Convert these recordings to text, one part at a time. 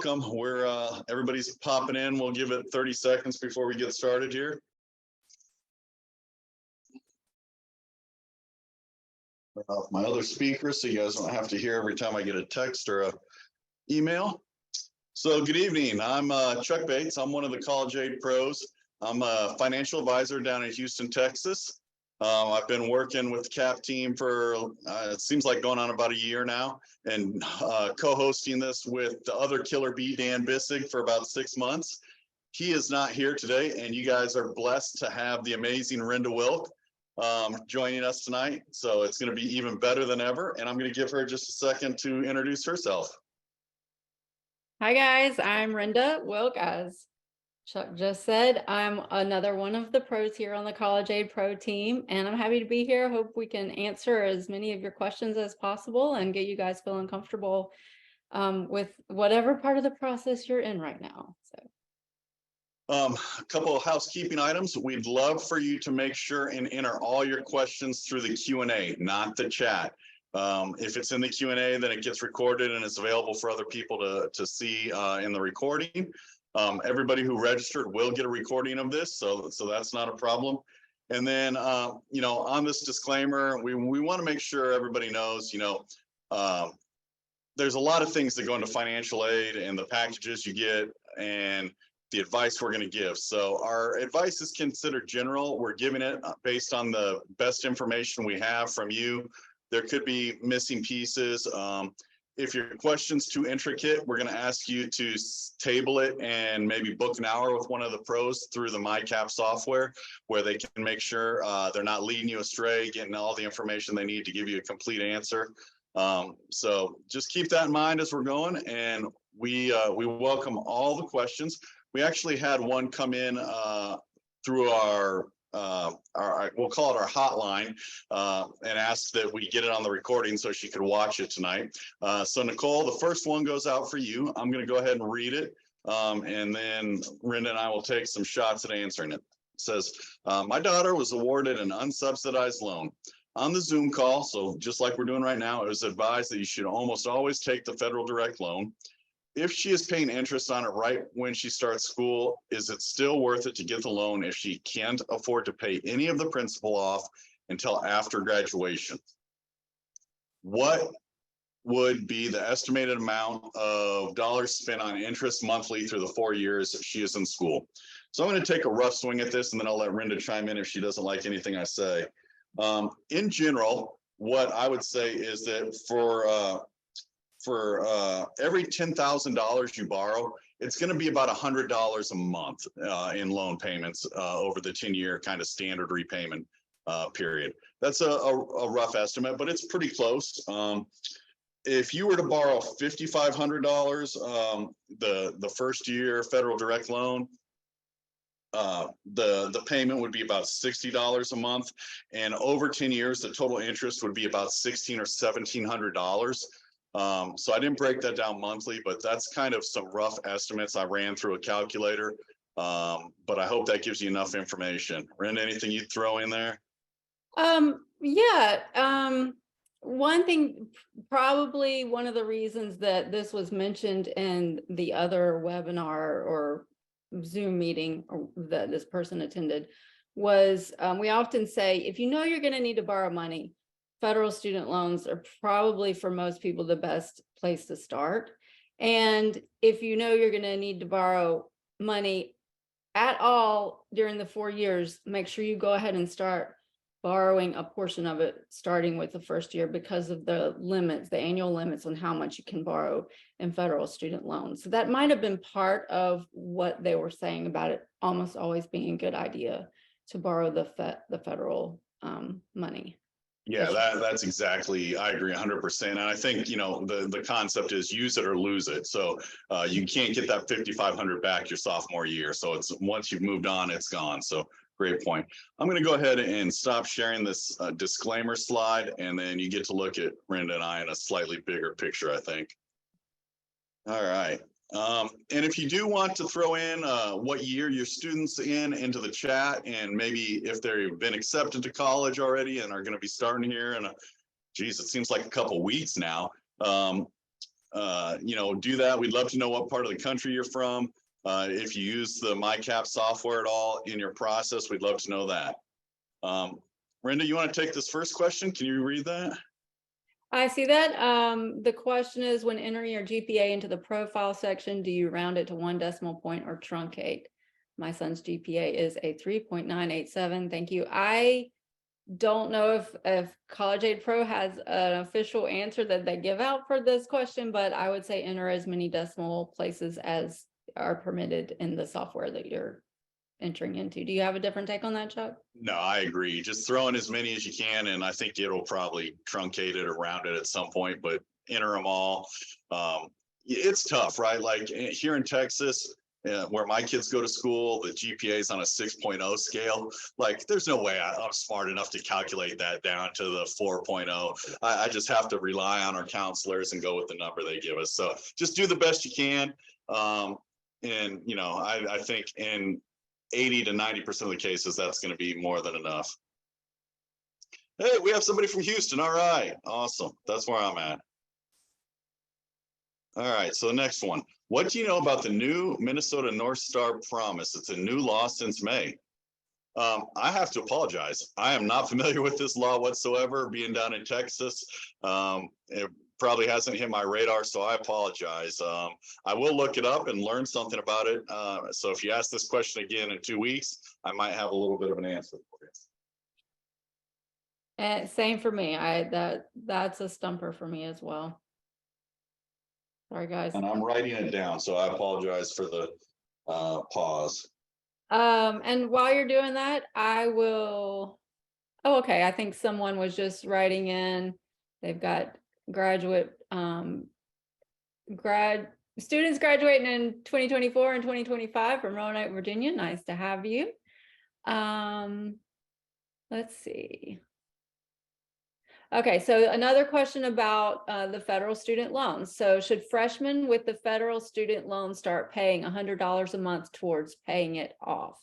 welcome. We're everybody's popping in. We'll give it 30 seconds before we get started here. Off my other speaker so you guys don't have to hear every time I get a text or a email. So good evening. I'm Chuck Bates. I'm one of the College Aid pros. I'm a financial advisor down in Houston, Texas. I've been working with the CAP team for it seems like going on about a year now, and co-hosting this with the other killer bee, Dan Bissig, for about 6 months. He is not here today, and you guys are blessed to have the amazing Rynda Wilk joining us tonight. So it's going to be even better than ever, and I'm going to give her just a second to introduce herself. Hi guys, I'm Rynda Wilk. As Chuck just said, I'm another one of the pros here on the College Aid Pro team, and I'm happy to be here. Hope we can answer as many of your questions as possible and get you guys feeling comfortable with whatever part of the process you're in right now. So, a couple of housekeeping items. We'd love for you to make sure and enter all your questions through the Q&A, not the chat. If it's in the Q&A, then it gets recorded and it's available for other people to see in the recording. Everybody who registered will get a recording of this, so that's not a problem. And then, you know, on this disclaimer, we want to make sure everybody knows, you know, there's a lot of things that go into financial aid and the packages you get and the advice we're going to give. So our advice is considered general. We're giving it based on the best information we have from you. There could be missing pieces. If your question's too intricate, we're going to ask you to table it and maybe book an hour with one of the pros through the MyCap software, where they can make sure they're not leading you astray, getting all the information they need to give you a complete answer. So just keep that in mind as we're going, and we welcome all the questions. We actually had one come in through our we'll call it our hotline, and asked that we get it on the recording so she could watch it tonight. So Nicole, the first one goes out for you. I'm going to go ahead and read it, and then Rynda and I will take some shots at answering it. It says, my daughter was awarded an unsubsidized loan. On the Zoom call, so just like we're doing right now, it was advised that you should almost always take the federal direct loan. If she is paying interest on it right when she starts school, is it still worth it to get the loan if she can't afford to pay any of the principal off until after graduation? What would be the estimated amount of dollars spent on interest monthly through the 4 years if she is in school? So I'm going to take a rough swing at this, and then I'll let Rynda chime in if she doesn't like anything I say. In general, what I would say is that for every $10,000 you borrow, it's going to be about $100 a month in loan payments over the 10-year kind of standard repayment period. That's a rough estimate, but it's pretty close. If you were to borrow $5,500, the first year federal direct loan, the payment would be about $60 a month, and over 10 years, the total interest would be about $1,600 or $1,700. So I didn't break that down monthly, but that's kind of some rough estimates I ran through a calculator. But I hope that gives you enough information. Rynda, anything you'd throw in there? Yeah. One thing, probably one of the reasons that this was mentioned in the other webinar or Zoom meeting that this person attended was we often say, if you know you're going to need to borrow money, federal student loans are probably for most people the best place to start. And if you know you're going to need to borrow money at all during the 4 years, make sure you go ahead and start borrowing a portion of it starting with the first year, because of the limits, the annual limits on how much you can borrow in federal student loans. So that might have been part of what they were saying about it almost always being a good idea to borrow the federal money. Yeah, that's exactly, I agree 100%. And I think, you know, the concept is use it or lose it. So you can't get that $5,500 back your sophomore year. So it's once you've moved on, it's gone. So great point. I'm going to go ahead and stop sharing this disclaimer slide, and then you get to look at Rynda and I in a slightly bigger picture, I think. All right. And if you do want to throw in what year your student's into the chat, and maybe if they've been accepted to college already and are going to be starting here in it seems like a couple weeks now. do that. We'd love to know what part of the country you're from. If you use the MyCap software at all in your process, we'd love to know that. Rynda, you want to take this first question? Can you read that? I see that. The question is, when entering your GPA into the profile section, do you round it to 1 decimal point or truncate? My son's GPA is a 3.987. Thank you. I don't know if College Aid Pro has an official answer that they give out for this question, but I would say enter as many decimal places as are permitted in the software that you're entering into. Do you have a different take on that, Chuck? No, I agree. Just throw in as many as you can, and I think it'll probably truncate it or round it at some point, but enter them all. It's tough, right? Like here in Texas, where my kids go to school, the GPA is on a 6.0 scale. Like there's no way I'm smart enough to calculate that down to the 4.0. I just have to rely on our counselors and go with the number they give us. So just do the best you can. And I think in 80 to 90% of the cases, that's going to be more than enough. Hey, we have somebody from Houston. All right, awesome. That's where I'm at. All right, so the next one. What do you know about the new Minnesota North Star Promise? It's a new law since May. I have to apologize. I am not familiar with this law whatsoever, being down in Texas. It probably hasn't hit my radar, so I apologize. I will look it up and learn something about it. So if you ask this question again in 2 weeks, I might have a little bit of an answer for you. And same for me. That's a stumper for me as well. Sorry, guys. And I'm writing it down, so I apologize for the pause. And while you're doing that, I will. Oh, okay. I think someone was just writing in. They've got students graduating in 2024 and 2025 from Roanoke, Virginia. Nice to have you. Let's see. Okay, so another question about the federal student loans. So should freshmen with the federal student loan start paying $100 a month towards paying it off?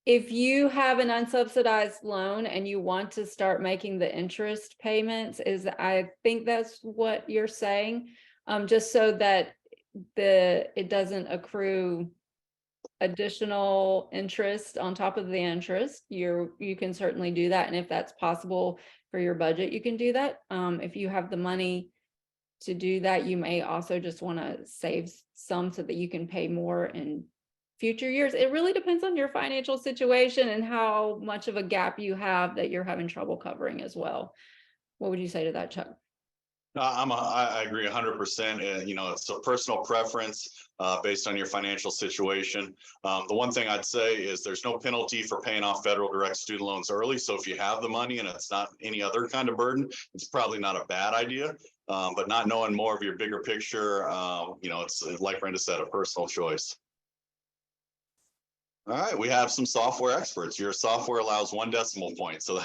If you have an unsubsidized loan and you want to start making the interest payments, I think that's what you're saying, just so that it doesn't accrue additional interest on top of the interest. You can certainly do that, and if that's possible for your budget, you can do that. If you have the money to do that, you may also just want to save some so that you can pay more in future years. It really depends on your financial situation and how much of a gap you have that you're having trouble covering as well. What would you say to that, Chuck? I agree 100%. It's a personal preference based on your financial situation. The one thing I'd say is there's no penalty for paying off federal direct student loans early. So if you have the money and it's not any other kind of burden, it's probably not a bad idea. But not knowing more of your bigger picture, it's like Rynda said, a personal choice. All right, we have some software experts. Your software allows 1 decimal point. So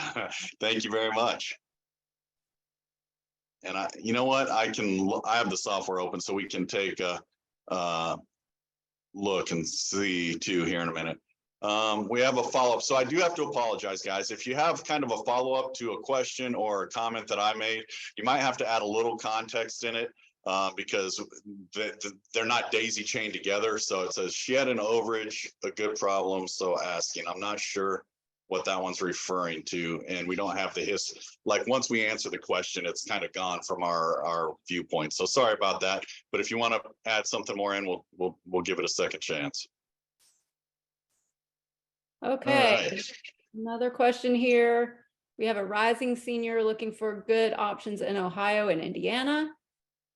thank you very much. And you know what? I have the software open so we can take a look and see too here in a minute. We have a follow-up. So I do have to apologize, guys. If you have kind of a follow-up to a question or a comment that I made, you might have to add a little context in it because they're not daisy chained together. So it says she had an overage, a good problem. So asking, I'm not sure what that one's referring to, and we don't have the history. Like once we answer the question, it's kind of gone from our viewpoint. So sorry about that. But if you want to add something more in, we'll give it a second chance. Okay, right. Another question here. We have a rising senior looking for good options in Ohio and Indiana.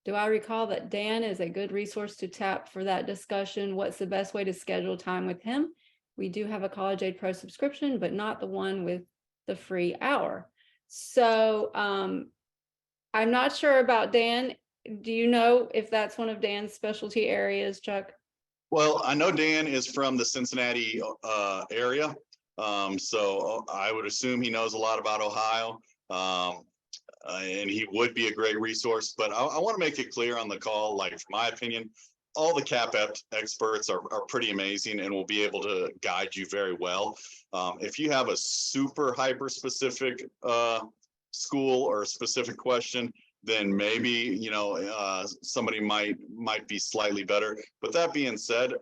Do I recall that Dan is a good resource to tap for that discussion? What's the best way to schedule time with him? We do have a College Aid Pro subscription, but not the one with the free hour. So I'm not sure about Dan. Do you know if that's one of Dan's specialty areas, Chuck? Well, I know Dan is from the Cincinnati area. So I would assume he knows a lot about Ohio. And he would be a great resource. But I want to make it clear on the call, like, from my opinion, all the CAP experts are pretty amazing and will be able to guide you very well. If you have a super hyper specific school or a specific question, then maybe, you know, somebody might be slightly better. But that being said,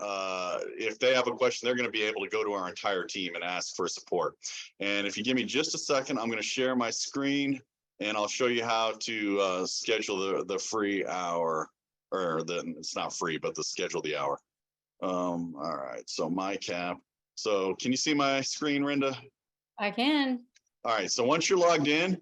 if they have a question, they're going to be able to go to our entire team and ask for support. And if you give me just a second, I'm going to share my screen and I'll show you how to schedule the free hour, or it's not free, but schedule the hour. All right, so my cap. So can you see my screen, Rynda? I can. All right, so once you're logged in,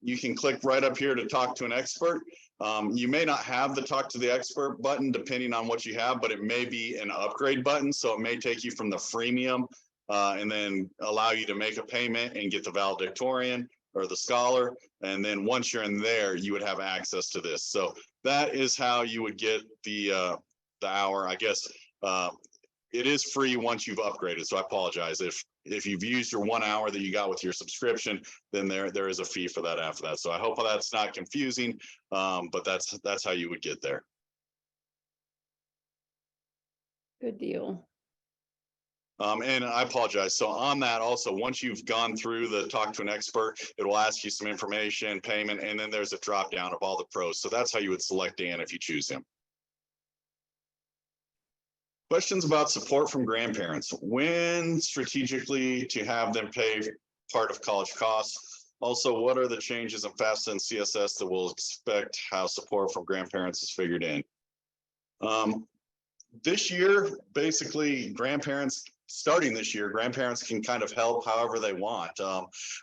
you can click right up here to talk to an expert. You may not have the talk to the expert button depending on what you have, but it may be an upgrade button. So it may take you from the freemium and then allow you to make a payment and get the valedictorian or the scholar. And then once you're in there, you would have access to this. So that is how you would get the hour. I guess it is free once you've upgraded. So I apologize if you've used your 1 hour that you got with your subscription, then there is a fee for that after that. So I hope that's not confusing, but that's how you would get there. Good deal. And I apologize. So on that also, once you've gone through the talk to an expert, it will ask you some information, payment, and then there's a drop down of all the pros. So that's how you would select Dan if you choose him. Questions about support from grandparents. When strategically to have them pay part of college costs? Also, what are the changes in FAFSA and CSS that will expect how support from grandparents is figured in? This year, basically, starting this year, grandparents can kind of help however they want.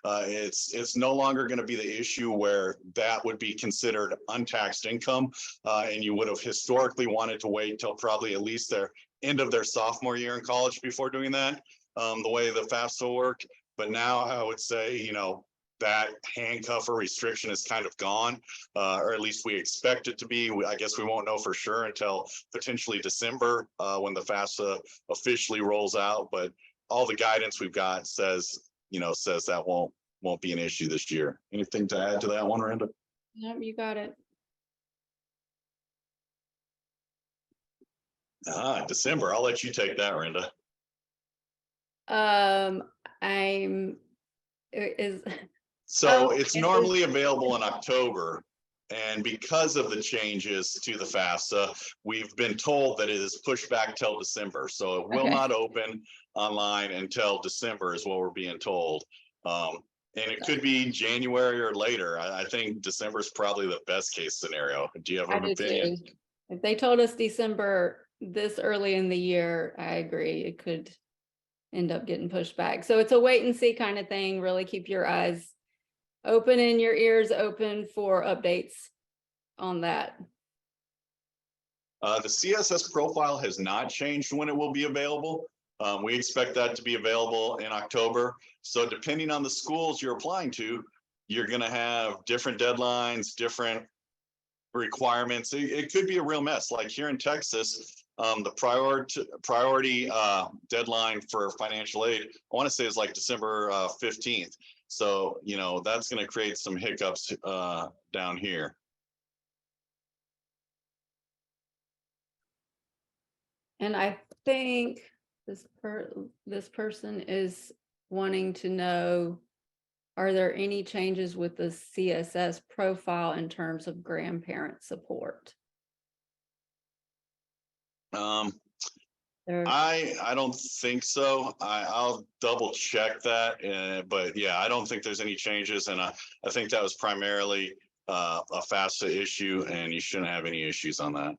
It's no longer going to be the issue where that would be considered untaxed income, and you would have historically wanted to wait till probably at least their end of their sophomore year in college before doing that, the way the FAFSA worked. But now I would say, you know, that handcuff or restriction is kind of gone, or at least we expect it to be. I guess we won't know for sure until potentially December when the FAFSA officially rolls out. But all the guidance we've got says that won't be an issue this year. Anything to add to that one, Rynda? Yep, you got it. December. I'll let you take that, Rynda. So it's normally available in October, and because of the changes to the FAFSA, we've been told that it is pushed back till December. So it will not open online until December is what we're being told. And it could be January or later. I think December is probably the best case scenario. Do you have an opinion? Too. If they told us December this early in the year, I agree. It could end up getting pushed back. So it's a wait and see kind of thing. Really keep your eyes open and your ears open for updates on that. The CSS profile has not changed when it will be available. We expect that to be available in October. So depending on the schools you're applying to, you're going to have different deadlines, different requirements. It could be a real mess. Like here in Texas, the priority deadline for financial aid, I want to say is like December 15th. So, you know, that's going to create some hiccups down here. And I think this person is wanting to know, are there any changes with the CSS profile in terms of grandparent support? I don't think so. I'll double check that, but yeah, I don't think there's any changes, and I think that was primarily a FAFSA issue, and you shouldn't have any issues on that.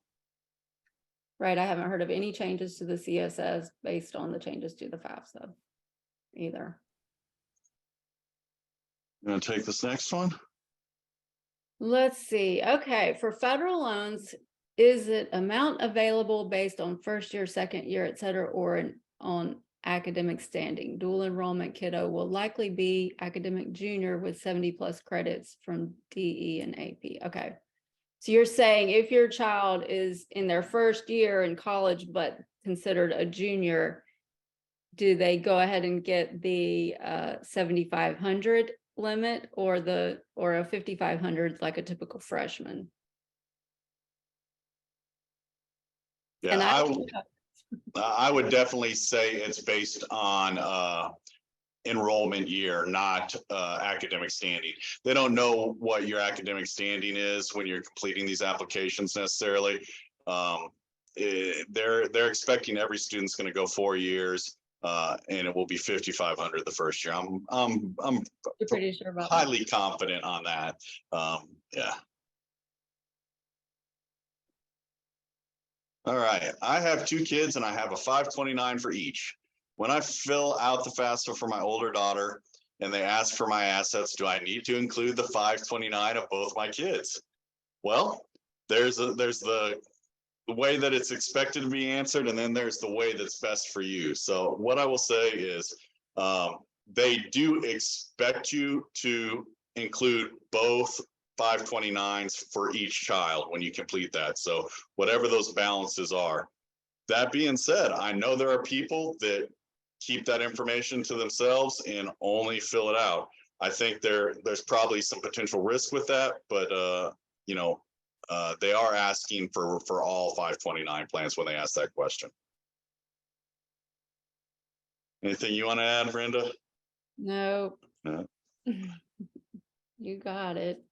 Right, I haven't heard of any changes to the CSS based on the changes to the FAFSA either. You want to take this next one? Let's see. Okay, for federal loans, is it amount available based on first year, second year, et cetera, or on academic standing? Dual enrollment kiddo will likely be academic junior with 70+ credits from DE and AP. Okay. So you're saying if your child is in their first year in college, but considered a junior, do they go ahead and get the 7,500 limit or a 5,500 like a typical freshman? Yeah, I would definitely say it's based on enrollment year, not academic standing. They don't know what your academic standing is when you're completing these applications necessarily. They're expecting every student's going to go 4 years, and it will be 5,500 the first year. I'm You're pretty sure about that? highly confident on that. Yeah. All right. I have 2 kids and I have a 529 for each. When I fill out the FAFSA for my older daughter and they ask for my assets, do I need to include the 529 of both my kids? Well, there's the way that it's expected to be answered, and then there's the way that's best for you. So what I will say is they do expect you to include both 529s for each child when you complete that. So whatever those balances are. That being said, I know there are people that keep that information to themselves and only fill it out. I think there's probably some potential risk with that, but they are asking for all 529 plans when they ask that question. Anything you want to add, Rynda? Nope. No. You got it.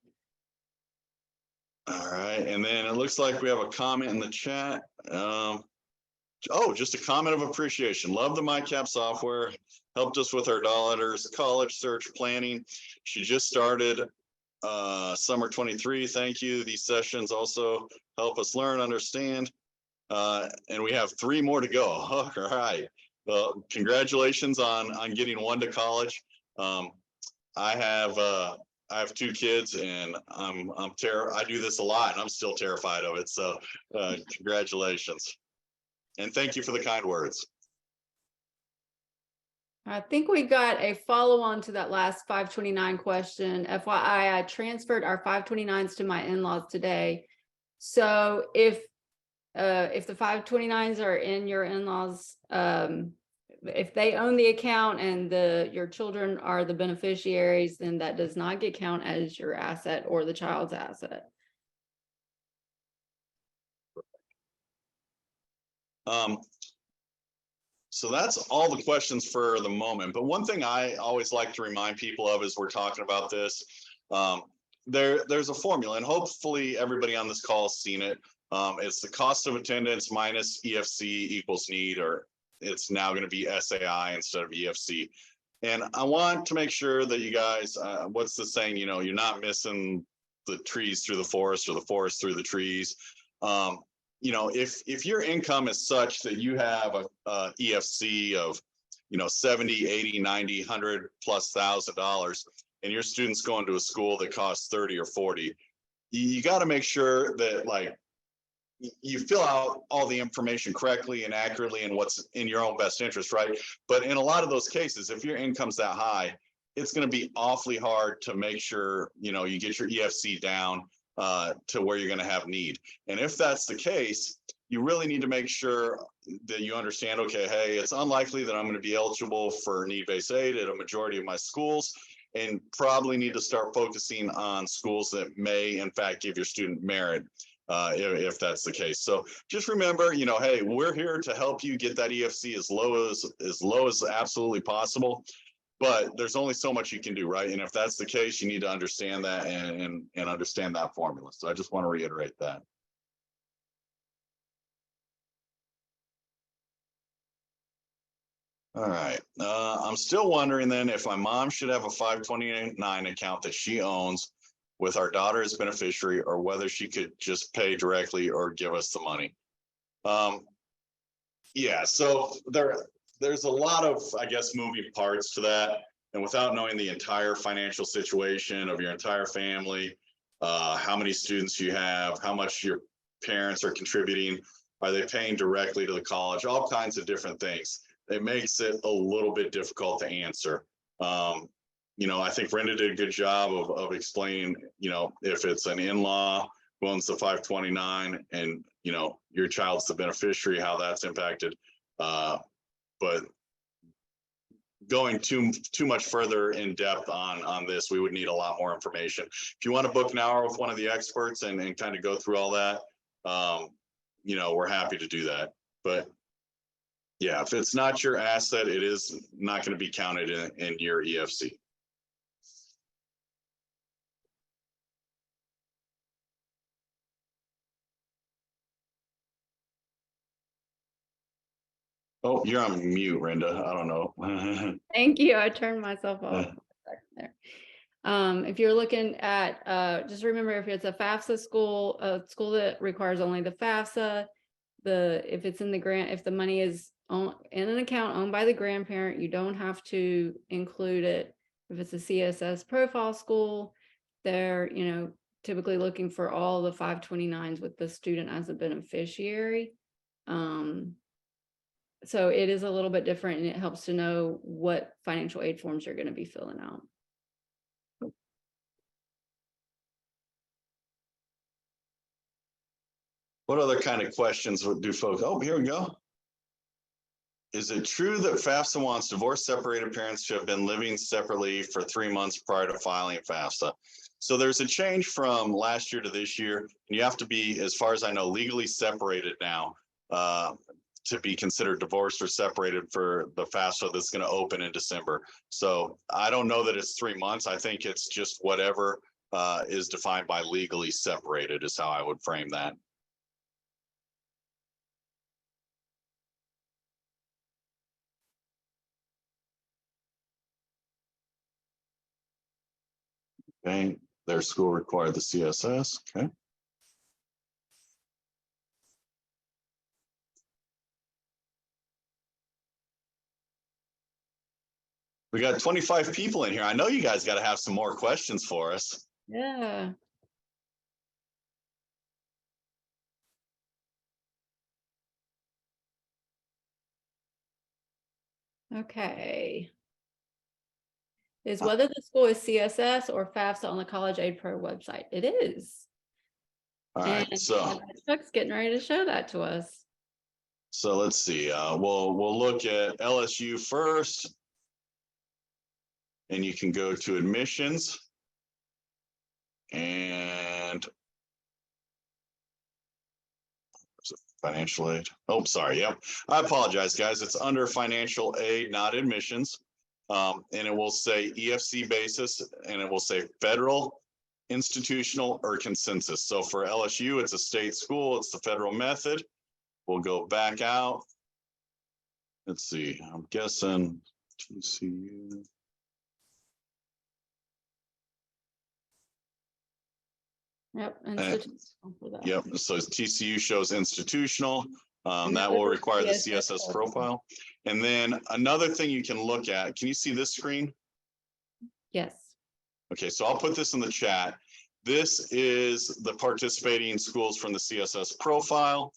All right, and then it looks like we have a comment in the chat. Just a comment of appreciation. Love the MyCap software. Helped us with our daughter's college search planning. She just started summer 23. Thank you. These sessions also help us learn, understand. And we have 3 more to go. All right. Well, congratulations on getting one to college. I have 2 kids, and I do this a lot, and I'm still terrified of it. So congratulations. And thank you for the kind words. I think we got a follow-on to that last 529 question. FYI, I transferred our 529s to my in-laws today. So if the 529s are in your in-laws, if they own the account and your children are the beneficiaries, then that does not get counted as your asset or the child's asset. So that's all the questions for the moment. But one thing I always like to remind people of as we're talking about this, there's a formula, and hopefully everybody on this call has seen it. It's the cost of attendance minus EFC equals need, or it's now going to be SAI instead of EFC. And I want to make sure that you guys, what's the saying, you're not missing the trees through the forest or the forest through the trees. If your income is such that you have a EFC of 70, 80, 90, 100 plus $1,000, and your student's going to a school that costs 30 or 40, you got to make sure that you fill out all the information correctly and accurately and what's in your own best interest, right? But in a lot of those cases, if your income's that high, it's going to be awfully hard to make sure you get your EFC down to where you're going to have need. And if that's the case, you really need to make sure that you understand, okay, hey, it's unlikely that I'm going to be eligible for need-based aid at a majority of my schools, and probably need to start focusing on schools that may in fact give your student merit if that's the case. So just remember, hey, we're here to help you get that EFC as low as absolutely possible. But there's only so much you can do, right? And if that's the case, you need to understand that and understand that formula. So I just want to reiterate that. All right. I'm still wondering then if my mom should have a 529 account that she owns with our daughter as beneficiary, or whether she could just pay directly or give us the money. Yeah, so there's a lot of, I guess, moving parts to that. And without knowing the entire financial situation of your entire family, how many students you have, how much your parents are contributing, are they paying directly to the college, all kinds of different things. It makes it a little bit difficult to answer. I think Rynda did a good job of explaining, if it's an in-law who owns the 529 and, your child's the beneficiary, how that's impacted. But going too much further in depth on this, we would need a lot more information. If you want to book an hour with one of the experts and kind of go through all that, we're happy to do that. But Yeah, if it's not your asset, it is not going to be counted in your EFC. Oh, you're on mute, Rynda. I don't know. Thank you. I turned myself off there. If you're looking at, just remember, if it's a FAFSA school, a school that requires only the FAFSA, if it's in the grant, if the money is in an account owned by the grandparent, you don't have to include it. If it's a CSS profile school, they're, typically looking for all the 529s with the student as a beneficiary. So it is a little bit different, and it helps to know what financial aid forms you're going to be filling out. What other kind of questions do folks? Oh, here we go. Is it true that FAFSA wants divorced separated parents to have been living separately for 3 months prior to filing FAFSA? So there's a change from last year to this year, and you have to be, as far as I know, legally separated now to be considered divorced or separated for the FAFSA that's going to open in December. So I don't know that it's 3 months. I think it's just whatever is defined by legally separated is how I would frame that. Okay, their school required the CSS. Okay. We got 25 people in here. I know you guys got to have some more questions for us. Yeah. Okay. Is whether the school is CSS or FAFSA on the College Aid Pro website? It is. All right, and so Chuck's getting ready to show that to us. So let's see. We'll look at LSU first, and you can go to admissions, and financial aid. Oh, sorry. Yep. I apologize, guys. It's under financial aid, not admissions. And it will say EFC basis, and it will say federal, institutional, or consensus. So for LSU, it's a state school. It's the federal method. We'll go back out. Let's see. I'm guessing TCU. Yep. Institutional for that. Yep. So TCU shows institutional. That will require the CSS profile. And then another thing you can look at, can you see this screen? Yes. Okay, so I'll put this in the chat. This is the participating schools from the CSS profile.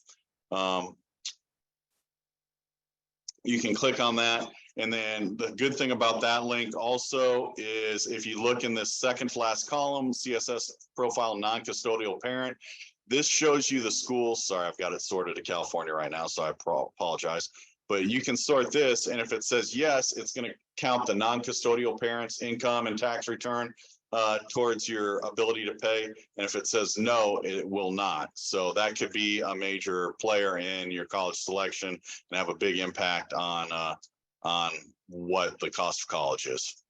You can click on that. And then the good thing about that link also is if you look in this second to last column, CSS profile non-custodial parent, this shows you the schools. Sorry, I've got it sorted to California right now, so I apologize. But you can sort this, and if it says yes, it's going to count the non-custodial parents' income and tax return towards your ability to pay. And if it says no, it will not. So that could be a major player in your college selection and have a big impact on what the cost of college is.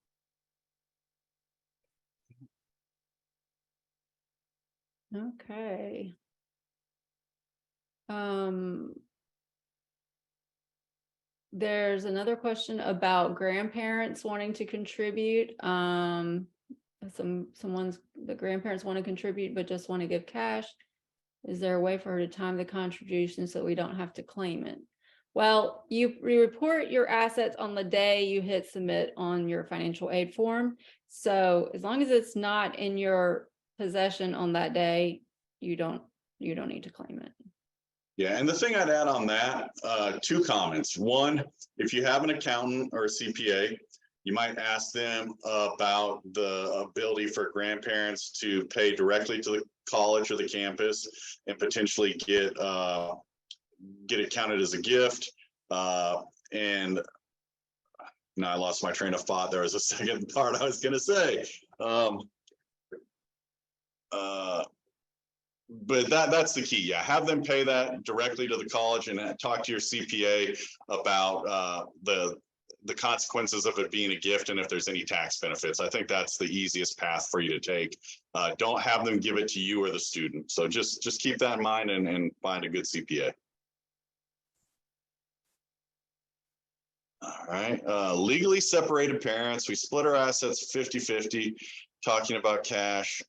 Okay. There's another question about grandparents wanting to contribute. The grandparents want to contribute but just want to give cash. Is there a way for her to time the contribution so we don't have to claim it? Well, you report your assets on the day you hit submit on your financial aid form. So as long as it's not in your possession on that day, you don't need to claim it. Yeah, and the thing I'd add on that, 2 comments. One, if you have an accountant or a CPA, you might ask them about the ability for grandparents to pay directly to the college or the campus and potentially get it counted as a gift. And now I lost my train of thought. There was a second part I was going to say. but that's the key. Yeah, have them pay that directly to the college and talk to your CPA about the consequences of it being a gift and if there's any tax benefits. I think that's the easiest path for you to take. Don't have them give it to you or the student. So just keep that in mind and find a good CPA. All right. Legally separated parents. We split our assets 50-50, talking about cash.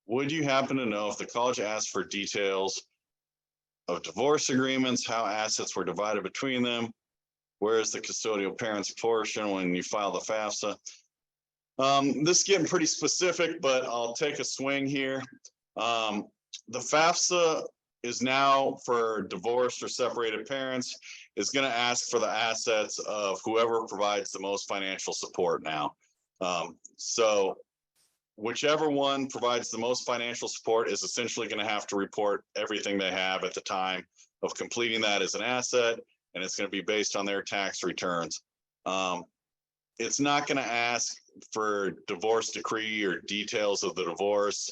Would you happen to know if the college asked for details of divorce agreements, how assets were divided between them? Where is the custodial parents portion when you file the FAFSA? This is getting pretty specific, but I'll take a swing here. The FAFSA is now for divorced or separated parents is going to ask for the assets of whoever provides the most financial support now. So whichever one provides the most financial support is essentially going to have to report everything they have at the time of completing that as an asset, and it's going to be based on their tax returns. It's not going to ask for divorce decree or details of the divorce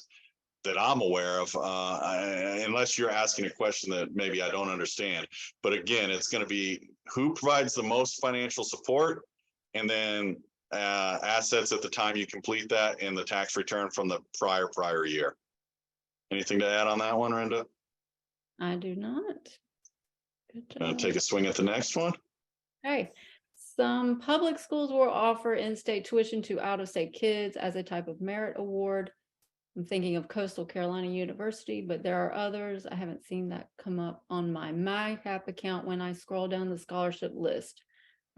that I'm aware of, unless you're asking a question that maybe I don't understand. But again, it's going to be who provides the most financial support, and then assets at the time you complete that, and the tax return from the prior year. Anything to add on that one, Rynda? I do not. Good job. Take a swing at the next one. Okay. Some public schools will offer in-state tuition to out-of-state kids as a type of merit award. I'm thinking of Coastal Carolina University, but there are others. I haven't seen that come up on my MyCap account when I scroll down the scholarship list.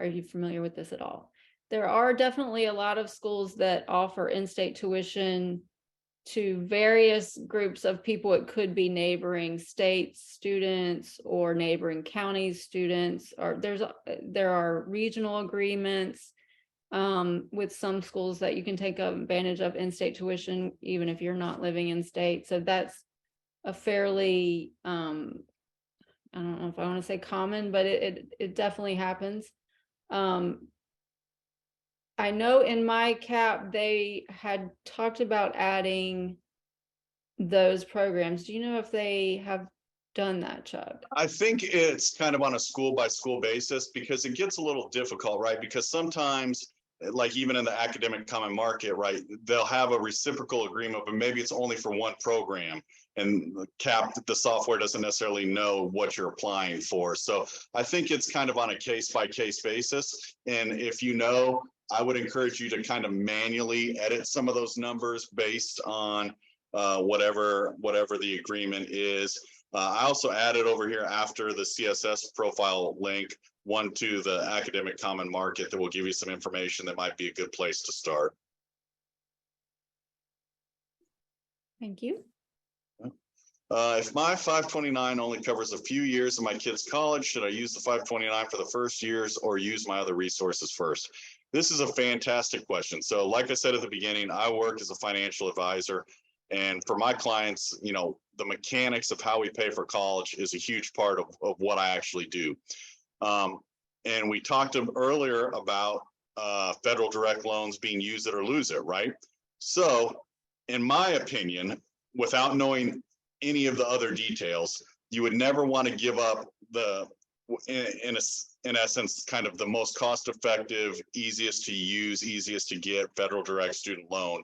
Are you familiar with this at all? There are definitely a lot of schools that offer in-state tuition to various groups of people. It could be neighboring states students or neighboring counties students, or there are regional agreements with some schools that you can take advantage of in-state tuition even if you're not living in state. So that's a fairly I don't know if I want to say common, but it definitely happens. I know in MyCap they had talked about adding those programs. Do you know if they have done that, Chuck? I think it's kind of on a school by school basis, because it gets a little difficult, right? Because sometimes, like even in the academic common market, right, they'll have a reciprocal agreement, but maybe it's only for one program, and the software doesn't necessarily know what you're applying for. So I think it's kind of on a case by case basis. And if you know, I would encourage you to kind of manually edit some of those numbers based on whatever the agreement is. I also added over here after the CSS profile link one to the academic common market that will give you some information that might be a good place to start. Thank you. If my 529 only covers a few years of my kid's college, should I use the 529 for the first years or use my other resources first? This is a fantastic question. So like I said at the beginning, I work as a financial advisor. And for my clients, you know, the mechanics of how we pay for college is a huge part of what I actually do. And we talked earlier about federal direct loans being use it or lose it, right? So in my opinion, without knowing any of the other details, you would never want to give up in essence, kind of the most cost effective, easiest to use, easiest to get federal direct student loan.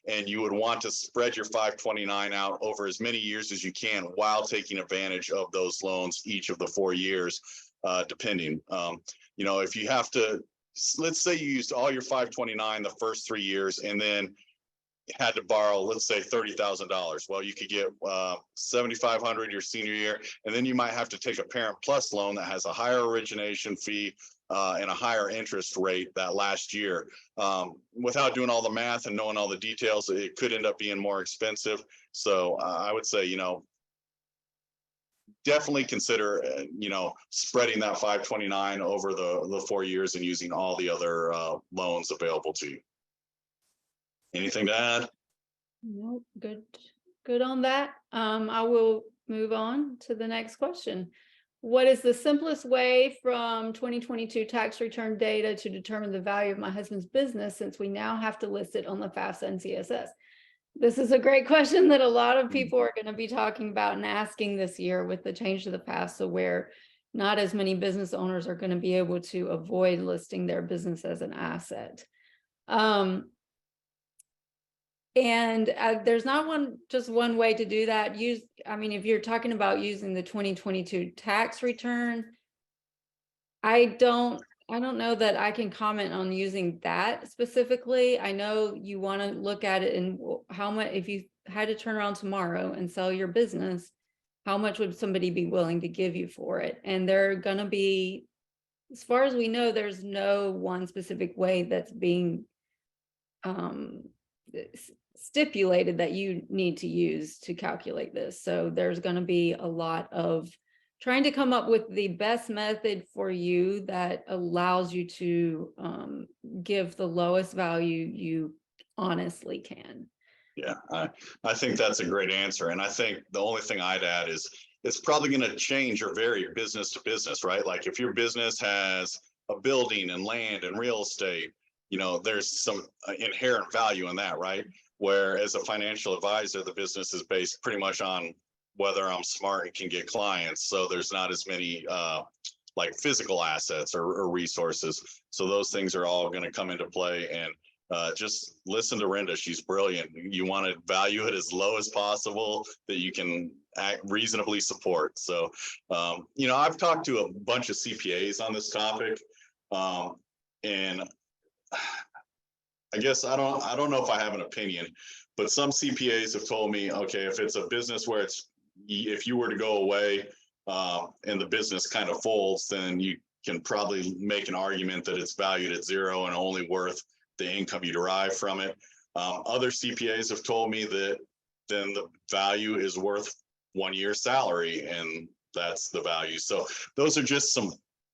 And you would want to spread your 529 out over as many years as you can while taking advantage of those loans each of the 4 years, depending. You know, if you have to, let's say you used all your 529 the first 3 years and then had to borrow, let's say $30,000. Well, you could get $7,500 your senior year, and then you might have to take a Parent Plus loan that has a higher origination fee and a higher interest rate that last year. Without doing all the math and knowing all the details, it could end up being more expensive. So I would say, you know, definitely consider, you know, spreading that 529 over the 4 years and using all the other loans available to you. Anything to add? No, good on that. I will move on to the next question. What is the simplest way from 2022 tax return data to determine the value of my husband's business, since we now have to list it on the FAFSA and CSS? This is a great question that a lot of people are going to be talking about and asking this year with the change to the FAFSA, where not as many business owners are going to be able to avoid listing their business as an asset. And there's not just one way to do that. I mean, if you're talking about using the 2022 tax return, I don't know that I can comment on using that specifically. I know you want to look at it and how much, if you had to turn around tomorrow and sell your business, how much would somebody be willing to give you for it? And they're going to be, as far as we know, there's no one specific way that's being stipulated that you need to use to calculate this. So there's going to be a lot of trying to come up with the best method for you that allows you to give the lowest value you honestly can. Yeah, I think that's a great answer. And I think the only thing I'd add is it's probably going to change or vary business to business, right? Like if your business has a building and land and real estate, you know, there's some inherent value in that, right? Where as a financial advisor, the business is based pretty much on whether I'm smart and can get clients. So there's not as many like physical assets or resources. So those things are all going to come into play. And just listen to Rynda. She's brilliant. You want to value it as low as possible that you can reasonably support. So, you know, I've talked to a bunch of CPAs on this topic, and I guess I don't know if I have an opinion, but some CPAs have told me, okay, if it's a business where if you were to go away and the business kind of folds, then you can probably make an argument that it's valued at zero and only worth the income you derive from it. Other CPAs have told me that then the value is worth 1 year's salary, and that's the value. So those are just some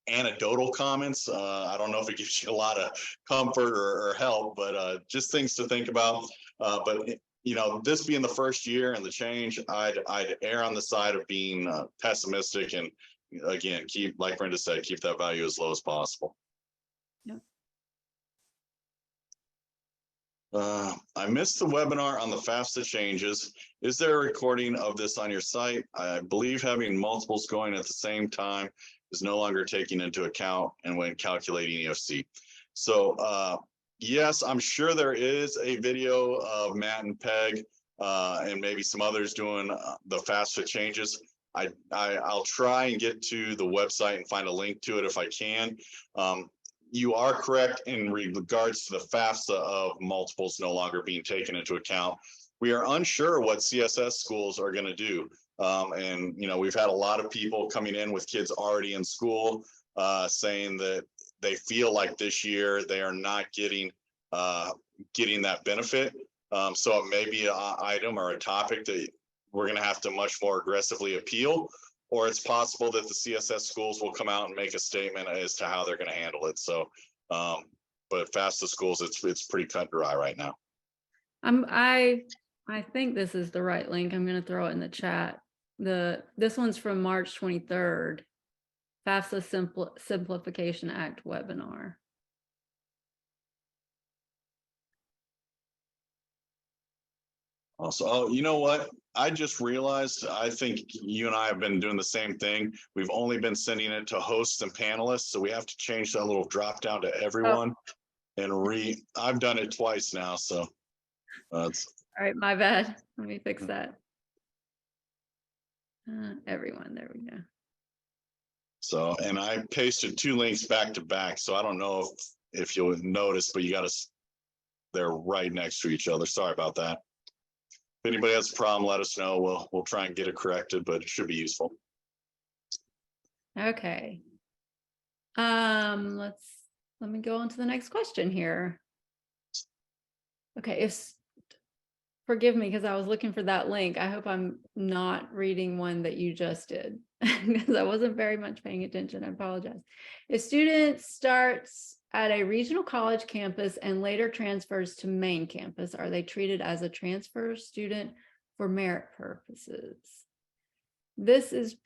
anecdotal comments. I don't know if it gives you a lot of comfort or help, but just things to think about. But you know, this being the first year and the change, I'd err on the side of being pessimistic, and again, keep, like Rynda said, keep that value as low as possible. Yep. I missed the webinar on the FAFSA changes. Is there a recording of this on your site? I believe having multiples going at the same time is no longer taken into account and when calculating EFC. So yes, I'm sure there is a video of Matt and Peg and maybe some others doing the FAFSA changes. I'll try and get to the website and find a link to it if I can. You are correct in regards to the FAFSA of multiples no longer being taken into account. We are unsure what CSS schools are going to do. And, you know, we've had a lot of people coming in with kids already in school saying that they feel like this year they are not getting that benefit. So it may be an item or a topic that we're going to have to much more aggressively appeal. Or it's possible that the CSS schools will come out and make a statement as to how they're going to handle it. So, but FAFSA schools, it's pretty cut and dry right now. I think this is the right link. I'm going to throw it in the chat. This one's from March 23rd, FAFSA Simplification Act webinar. Also, oh, you know what? I just realized, I think you and I have been doing the same thing. We've only been sending it to hosts and panelists. So we have to change that little drop down to everyone and I've done it twice now. So that's all right. My bad. Let me fix that. Everyone. There we go. So, and I pasted 2 links back to back. So I don't know if you'll notice, but they're right next to each other. Sorry about that. If anybody has a problem, let us know. We'll try and get it corrected, but it should be useful. Okay. Let me go on to the next question here. Okay, forgive me because I was looking for that link. I hope I'm not reading one that you just did because I wasn't very much paying attention. I apologize. If student starts at a regional college campus and later transfers to main campus, are they treated as a transfer student for merit purposes? This is,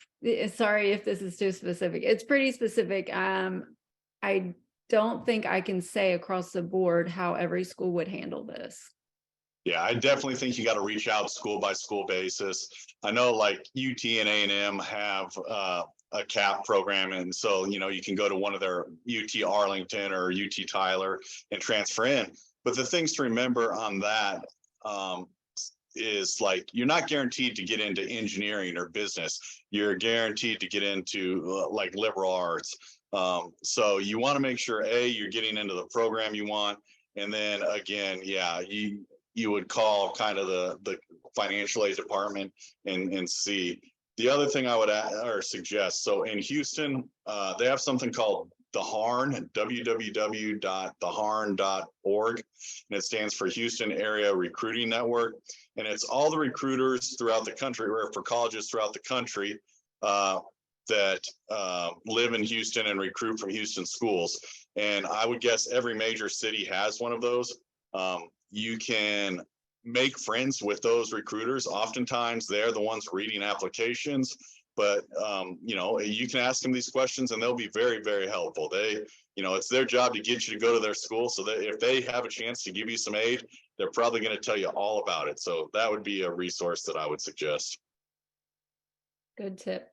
sorry if this is too specific. It's pretty specific. I don't think I can say across the board how every school would handle this. Yeah, I definitely think you got to reach out school by school basis. I know like UT and A&M have a CAP program, and so you can go to one of their UT Arlington or UT Tyler and transfer in. But the things to remember on that is like you're not guaranteed to get into engineering or business. You're guaranteed to get into like liberal arts. So you want to make sure you're getting into the program you want, and then again, yeah, you would call kind of the financial aid department and see. The other thing I would add or suggest, so in Houston, they have something called the HARN, www.theharn.org, and it stands for Houston Area Recruiting Network. And it's all the recruiters throughout the country, or for colleges throughout the country that live in Houston and recruit from Houston schools. And I would guess every major city has one of those. You can make friends with those recruiters. Oftentimes they're the ones reading applications, but you can ask them these questions and they'll be very, very helpful. It's their job to get you to go to their school, so that if they have a chance to give you some aid, they're probably going to tell you all about it. So that would be a resource that I would suggest. Good tip.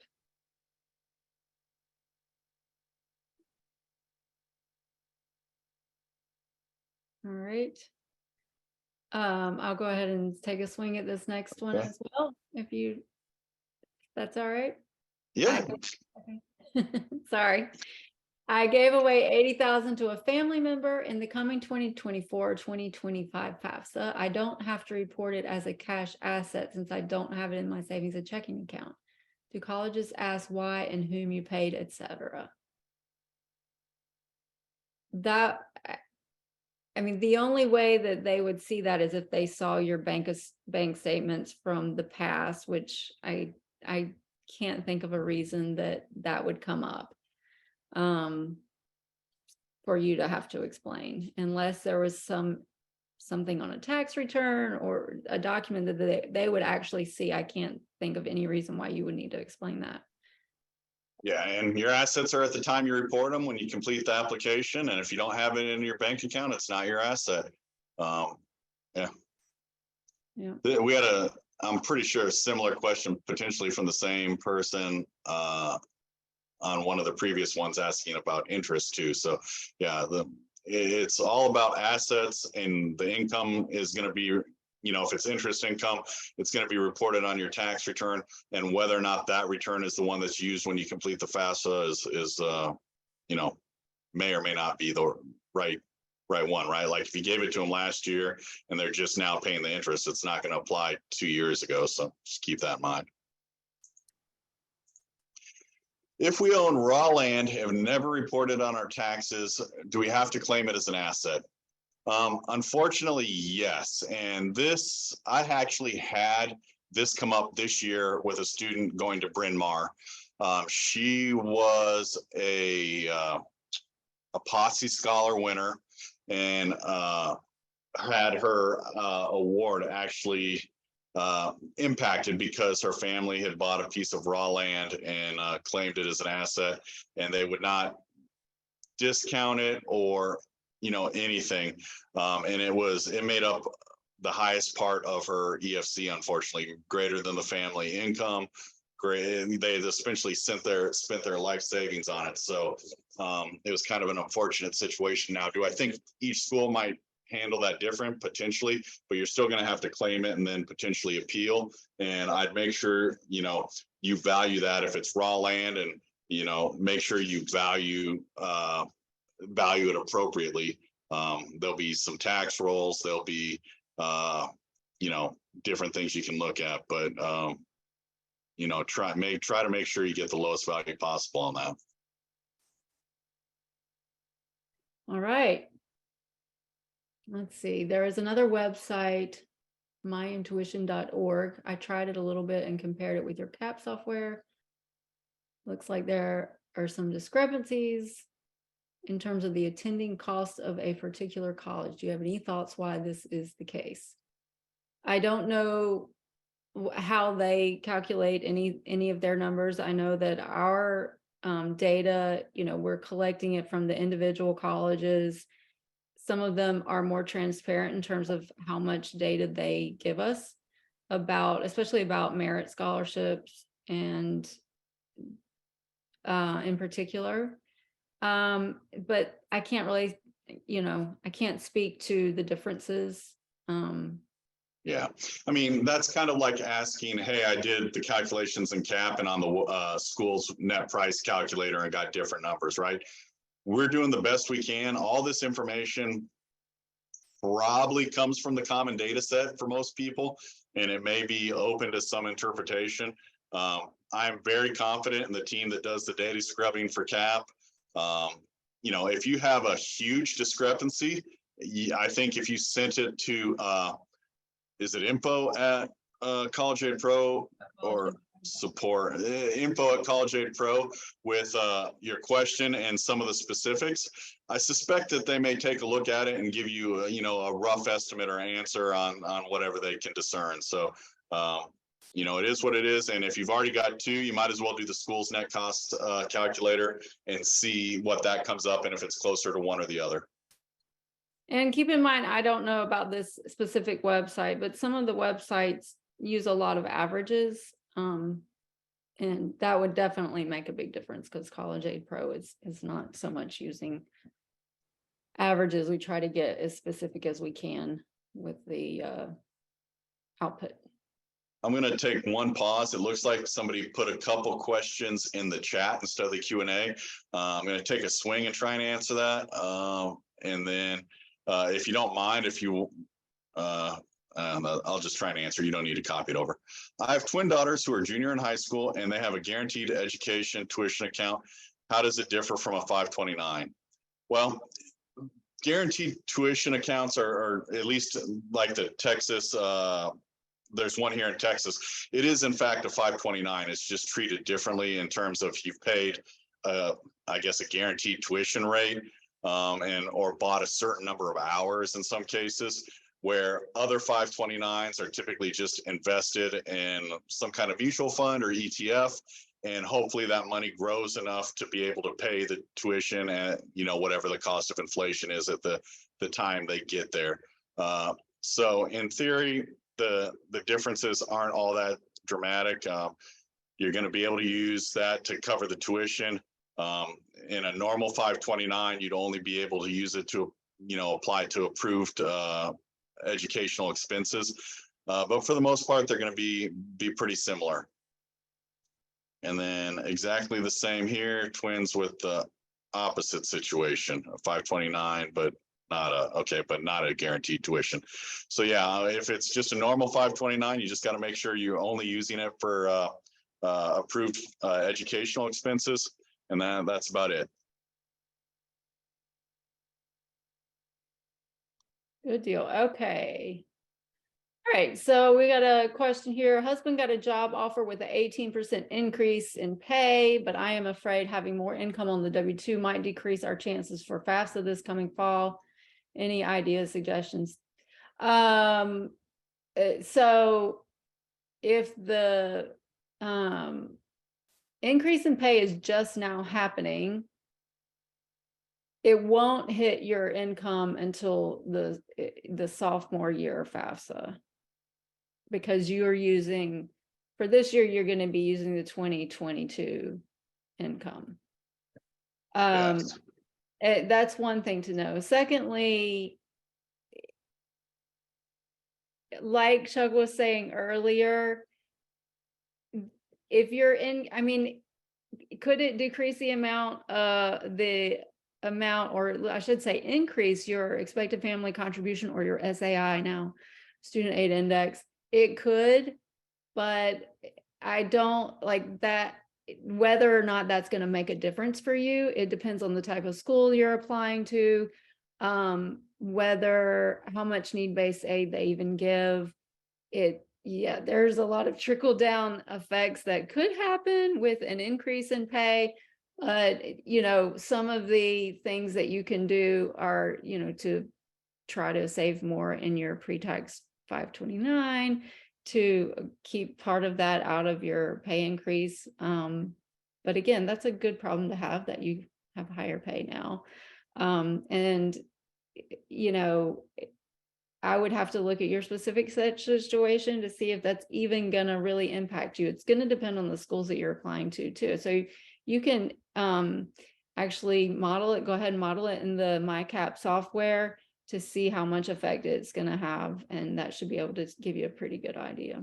All right. I'll go ahead and take a swing at this next one as well, if that's all right. Yeah. Sorry. I gave away $80,000 to a family member in the coming 2024-2025 FAFSA. I don't have to report it as a cash asset since I don't have it in my savings and checking account. Do colleges ask why and whom you paid, etc.? The only way that they would see that is if they saw your bank statements from the past, which I can't think of a reason that would come up for you to have to explain, unless there was something on a tax return or a document that they would actually see. I can't think of any reason why you would need to explain that. Yeah, and your assets are at the time you report them when you complete the application. And if you don't have it in your bank account, it's not your asset. Yeah. We had I'm pretty sure a similar question potentially from the same person on one of the previous ones asking about interest too. So yeah, it's all about assets, and the income is going to be, if it's interest income, it's going to be reported on your tax return, and whether or not that return is the one that's used when you complete the FAFSA is may or may not be the right one, right? Like if you gave it to them last year and they're just now paying the interest, it's not going to apply 2 years ago. So just keep that in mind. If we own raw land and have never reported on our taxes, do we have to claim it as an asset? Unfortunately, yes. And I actually had this come up this year with a student going to Bryn Mawr. She was a Posse Scholar winner, and had her award actually impacted because her family had bought a piece of raw land and claimed it as an asset, and they would not discount it or anything, and it made up the highest part of her EFC, unfortunately, greater than the family income. Great, they essentially spent their life savings on it. So it was kind of an unfortunate situation. Now, do I think each school might handle that different? Potentially, but you're still going to have to claim it and then potentially appeal. And I'd make sure you value that if it's raw land, and make sure you value it appropriately. There'll be some tax rolls, there'll be different things you can look at, but try to make sure you get the lowest value possible on that. All right. Let's see. There is another website, myintuition.org. I tried it a little bit and compared it with your CAP software. Looks like there are some discrepancies in terms of the attending cost of a particular college. Do you have any thoughts why this is the case? I don't know how they calculate any of their numbers. I know that our data, we're collecting it from the individual colleges. some of them are more transparent in terms of how much data they give us about, especially about merit scholarships and in particular. But I can't really, I can't speak to the differences. Yeah, I mean, that's kind of like asking, hey, I did the calculations in CAP and on the school's net price calculator and got different numbers, right? We're doing the best we can. All this information probably comes from the common data set for most people, and it may be open to some interpretation. I'm very confident in the team that does the data scrubbing for CAP. If you have a huge discrepancy, I think if you sent it to, is it info at College Aid Pro or support info at College Aid Pro with your question and some of the specifics, I suspect that they may take a look at it and give you a rough estimate or answer on whatever they can discern. So it is what it is, and if you've already got two, you might as well do the school's net cost calculator and see what that comes up and if it's closer to one or the other. And keep in mind, I don't know about this specific website, but some of the websites use a lot of averages. And that would definitely make a big difference because College Aid Pro is not so much using averages. We try to get as specific as we can with the output. I'm going to take one pause. It looks like somebody put a couple questions in the chat instead of the Q&A. I'm going to take a swing and try and answer that. And then if you don't mind, I'll just try and answer. You don't need to copy it over. I have twin daughters who are junior in high school and they have a guaranteed education tuition account. How does it differ from a 529? Well, guaranteed tuition accounts are at least like the Texas, there's one here in Texas. It is in fact a 529. It's just treated differently in terms of you've paid, I guess, a guaranteed tuition rate or bought a certain number of hours in some cases, where other 529s are typically just invested in some kind of mutual fund or ETF. And hopefully that money grows enough to be able to pay the tuition at, whatever the cost of inflation is at the time they get there. So in theory, the differences aren't all that dramatic. You're going to be able to use that to cover the tuition. In a normal 529, you'd only be able to use it to, apply to approved educational expenses. But for the most part, they're going to be pretty similar. And then exactly the same here, twins with the opposite situation, a 529, but not a guaranteed tuition. So yeah, if it's just a normal 529, you just got to make sure you're only using it for approved educational expenses, and that's about it. Good deal. Okay. All right. So we got a question here. Husband got a job offer with an 18% increase in pay, but I am afraid having more income on the W-2 might decrease our chances for FAFSA this coming fall. Any ideas, suggestions? So if the increase in pay is just now happening, it won't hit your income until the sophomore year of FAFSA, because you are using, for this year, you're going to be using the 2022 income. Yes. That's one thing to know. Secondly, like Chuck was saying earlier, if you're in, could it decrease the amount, or I should say increase your expected family contribution, or your SAI now, student aid index? It could, but I don't like that. Whether or not that's going to make a difference for you, it depends on the type of school you're applying to, whether how much need-based aid they even give. There's a lot of trickle-down effects that could happen with an increase in pay. But, some of the things that you can do are, to try to save more in your pre-tax 529, to keep part of that out of your pay increase. But again, that's a good problem to have, that you have higher pay now. And you know, I would have to look at your specific situation to see if that's even going to really impact you. It's going to depend on the schools that you're applying to too. So you can actually model it, go ahead and model it in the MyCap software to see how much effect it's going to have. And that should be able to give you a pretty good idea.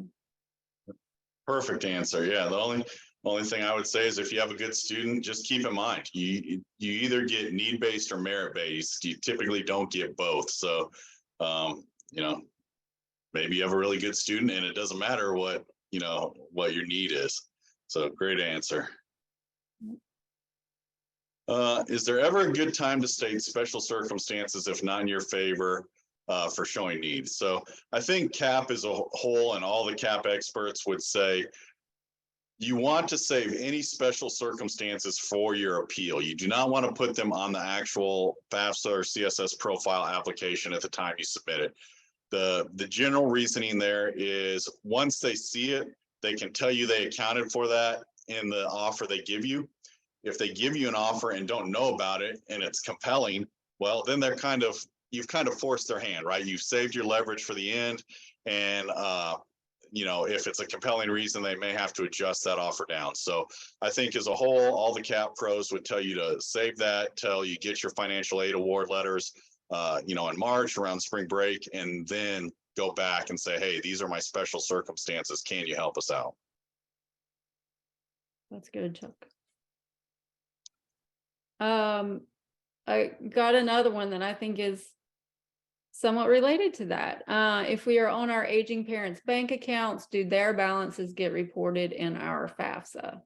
Perfect answer. Yeah. The only thing I would say is if you have a good student, just keep in mind, you either get need-based or merit-based. You typically don't get both. So, you know, maybe you have a really good student and it doesn't matter what, you know, what your need is. So great answer. Is there ever a good time to state special circumstances, if not in your favor, for showing needs? So I think CAP as a whole and all the CAP experts would say, you want to save any special circumstances for your appeal. You do not want to put them on the actual FAFSA or CSS profile application at the time you submit it. The general reasoning there is once they see it, they can tell you they accounted for that in the offer they give you. If they give you an offer and don't know about it and it's compelling, well, then you've kind of forced their hand, right? You've saved your leverage for the end. And, you know, if it's a compelling reason, they may have to adjust that offer down. So I think as a whole, all the CAP pros would tell you to save that till you get your financial aid award letters, you know, in March around spring break, and then go back and say, hey, these are my special circumstances. Can you help us out? That's good, Chuck. I got another one that I think is somewhat related to that. If we are on our aging parents' bank accounts, do their balances get reported in our FAFSA?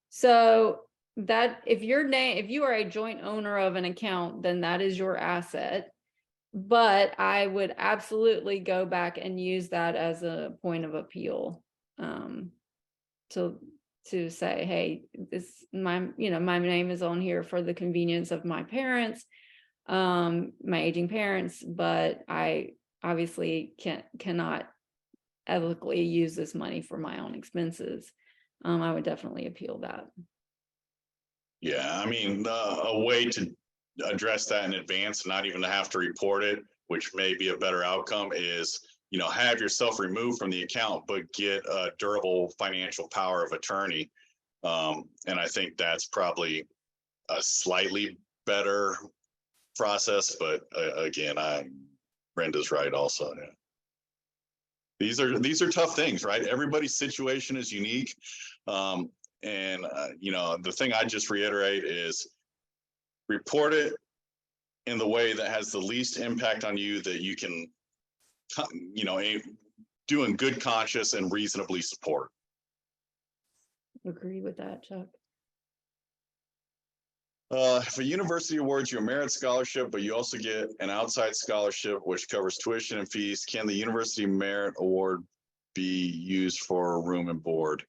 So that if you are a joint owner of an account, then that is your asset. But I would absolutely go back and use that as a point of appeal, to say, hey, my name is on here for the convenience of my parents, my aging parents, but I obviously cannot ethically use this money for my own expenses. I would definitely appeal that. Yeah, I mean, a way to address that in advance, not even to have to report it, which may be a better outcome, is, you know, have yourself removed from the account, but get a durable financial power of attorney. And I think that's probably a slightly better process, but again, Rynda's right also. Yeah. These are tough things, right? Everybody's situation is unique. And you know, the thing I just reiterate is report it in the way that has the least impact on you that you can, you know, do in good conscience and reasonably support. Agree with that, Chuck. If a university awards you a merit scholarship, but you also get an outside scholarship which covers tuition and fees, can the university merit award be used for room and board?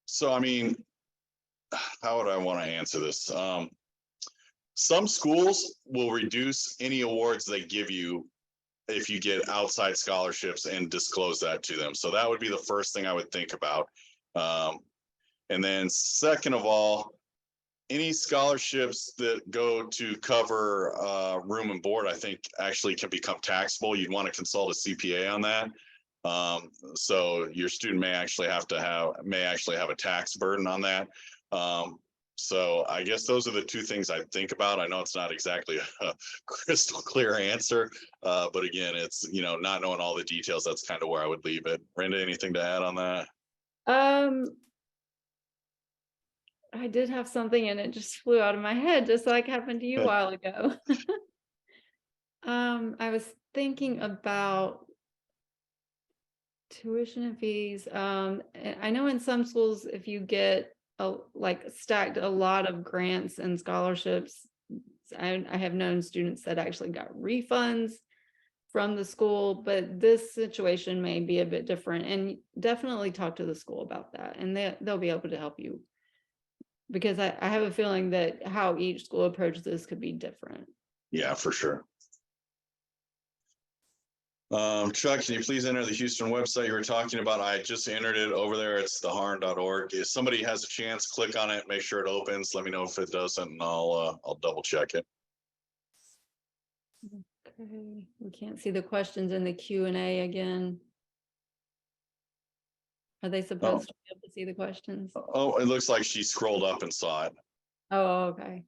So, I mean, how would I want to answer this? Some schools will reduce any awards they give you if you get outside scholarships and disclose that to them. So that would be the first thing I would think about. And then second of all, any scholarships that go to cover room and board, I think actually can become taxable. You'd want to consult a CPA on that. So your student may actually have a tax burden on that. So I guess those are the two things I think about. I know it's not exactly a crystal clear answer, but again, it's, you know, not knowing all the details, that's kind of where I would leave it. Rynda, anything to add on that? I did have something and it just flew out of my head, just like happened to you a while ago. I was thinking about tuition and fees. I know in some schools, if you get stacked a lot of grants and scholarships, I have known students that actually got refunds from the school, but this situation may be a bit different, and definitely talk to the school about that, and they'll be able to help you, because I have a feeling that how each school approaches this could be different. Yeah, for sure. Chuck, can you please enter the Houston website you were talking about? I just entered it over there. It's theharn.org. If somebody has a chance, click on it, make sure it opens. Let me know if it doesn't, and I'll double check it. Okay, we can't see the questions in the Q&A again. Are they supposed to be able to see the questions? Oh, it looks like she scrolled up and saw it. Oh, okay.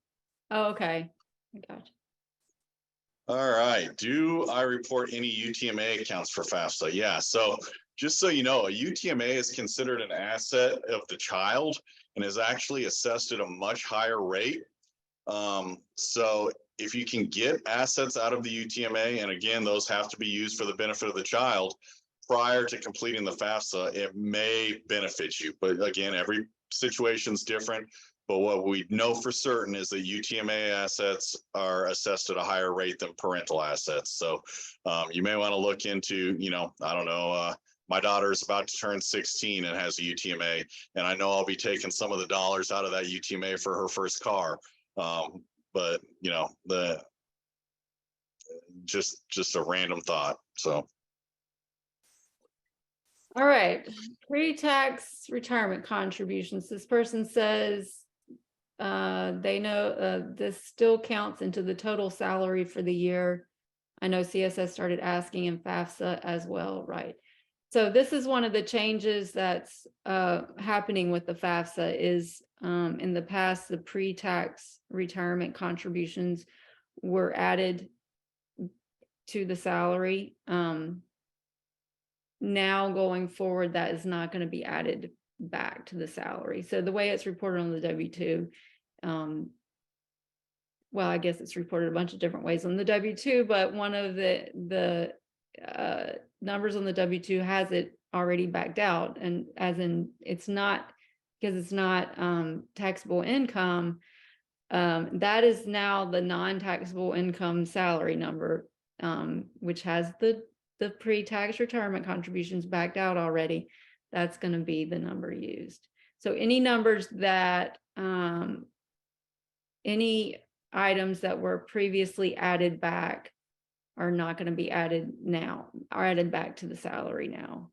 Oh, okay. I gotcha. All right. Do I report any UTMA accounts for FAFSA? Yeah. So just so you know, a UTMA is considered an asset of the child and is actually assessed at a much higher rate. So if you can get assets out of the UTMA, and again, those have to be used for the benefit of the child prior to completing the FAFSA, it may benefit you. But again, every situation's different. But what we know for certain is that UTMA assets are assessed at a higher rate than parental assets. So you may want to look into, I don't know, my daughter is about to turn 16 and has a UTMA, and I know I'll be taking some of the dollars out of that UTMA for her first car. But just a random thought. So. All right, pre-tax retirement contributions. This person says they know this still counts into the total salary for the year. I know CSS started asking in FAFSA as well, right? So this is one of the changes that's happening with the FAFSA is in the past, the pre-tax retirement contributions were added to the salary. Now going forward, that is not going to be added back to the salary. So the way it's reported on the W-2, well, I guess it's reported a bunch of different ways on the W-2, but one of the numbers on the W-2 has it already backed out, and as in it's not, because it's not taxable income. That is now the non-taxable income salary number, which has the pre-tax retirement contributions backed out already. That's going to be the number used. So any numbers that any items that were previously added back are not going to be added now, are added back to the salary now.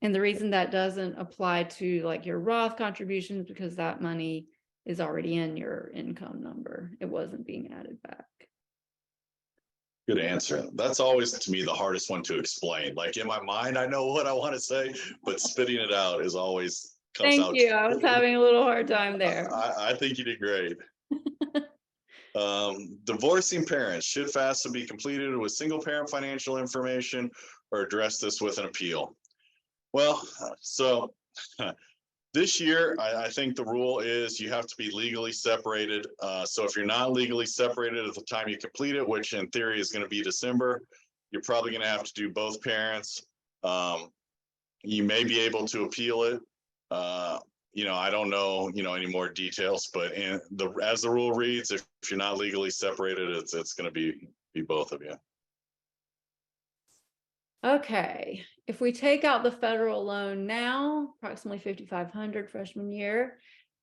And the reason that doesn't apply to like your Roth contributions, because that money is already in your income number. It wasn't being added back. Good answer. That's always, to me, the hardest one to explain. Like in my mind, I know what I want to say, but spitting it out is always comes out. Thank you. I was having a little hard time there. I think you did great. Divorcing parents, should FAFSA be completed with single parent financial information or address this with an appeal? Well, so this year, I think the rule is you have to be legally separated. So if you're not legally separated at the time you complete it, which in theory is going to be December, you're probably going to have to do both parents. You may be able to appeal it. I don't know, any more details, but as the rule reads, if you're not legally separated, it's going to be both of you. Okay, if we take out the federal loan now, approximately $5,500 freshman year,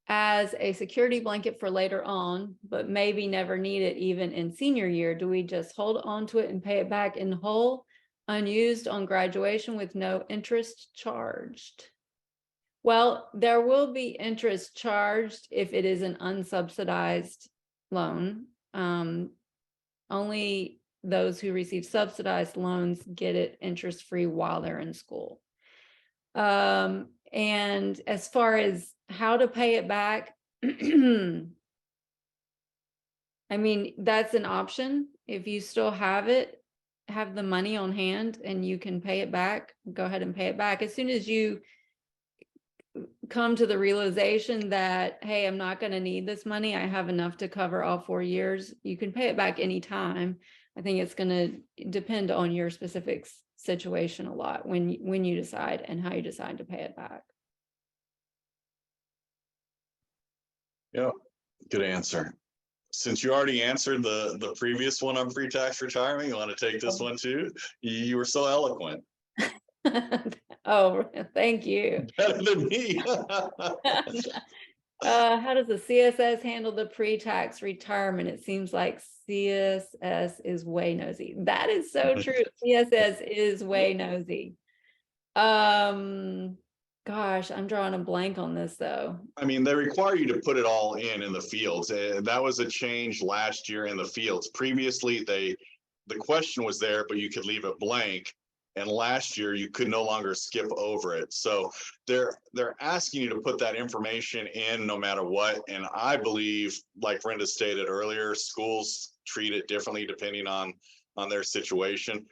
as a security blanket for later on, but maybe never need it even in senior year, do we just hold on to it and pay it back in whole, unused on graduation with no interest charged? Well, there will be interest charged if it is an unsubsidized loan. Only those who receive subsidized loans get it interest-free while they're in school. And as far as how to pay it back, I mean, that's an option. If you still have it, have the money on hand and you can pay it back, go ahead and pay it back. As soon as you come to the realization that, hey, I'm not going to need this money, I have enough to cover all 4 years, you can pay it back anytime. I think it's going to depend on your specific situation a lot when you decide and how you decide to pay it back. Yeah, good answer. Since you already answered the previous one on pre-tax retirement, you want to take this one too? You were so eloquent. Oh, thank you. Better than me. How does the CSS handle the pre-tax retirement? It seems like CSS is way nosy. That is so true. CSS is way nosy. Gosh, I'm drawing a blank on this though. I mean, they require you to put it all in the fields. That was a change last year in the fields. Previously, the question was there, but you could leave it blank. And last year, you could no longer skip over it. So they're asking you to put that information in no matter what. And I believe, like Rynda stated earlier, schools treat it differently depending on their situation.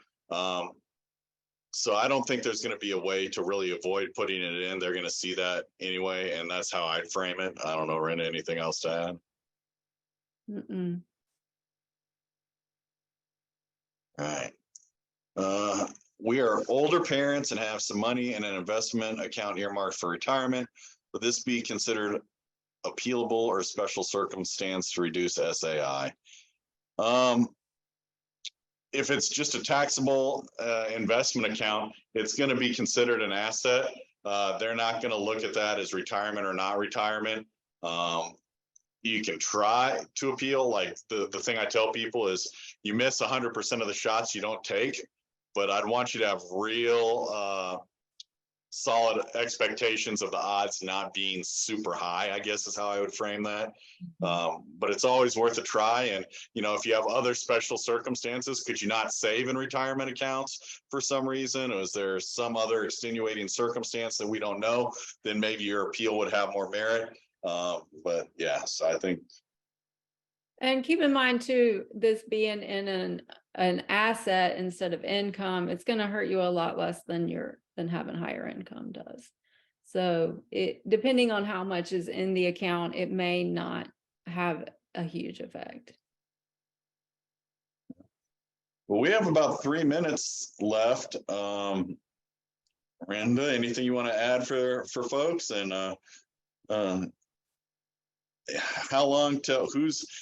So I don't think there's going to be a way to really avoid putting it in. They're going to see that anyway, and that's how I'd frame it. I don't know, Rynda, anything else to add? Mm-mm. All right. We are older parents and have some money in an investment account earmarked for retirement. Would this be considered appealable or special circumstance to reduce SAI? If it's just a taxable investment account, it's going to be considered an asset. They're not going to look at that as retirement or not retirement. You can try to appeal. Like the thing I tell people is you miss 100% of the shots you don't take, but I'd want you to have real solid expectations of the odds not being super high, I guess is how I would frame that. But it's always worth a try. And, you know, if you have other special circumstances, could you not save in retirement accounts for some reason? Or is there some other extenuating circumstance that we don't know? Then maybe your appeal would have more merit. But yeah, so I think. And keep in mind too, this being in an asset instead of income, it's going to hurt you a lot less than having higher income does. So depending on how much is in the account, it may not have a huge effect. Well, we have about 3 minutes left. Rynda, anything you want to add for folks? And how long till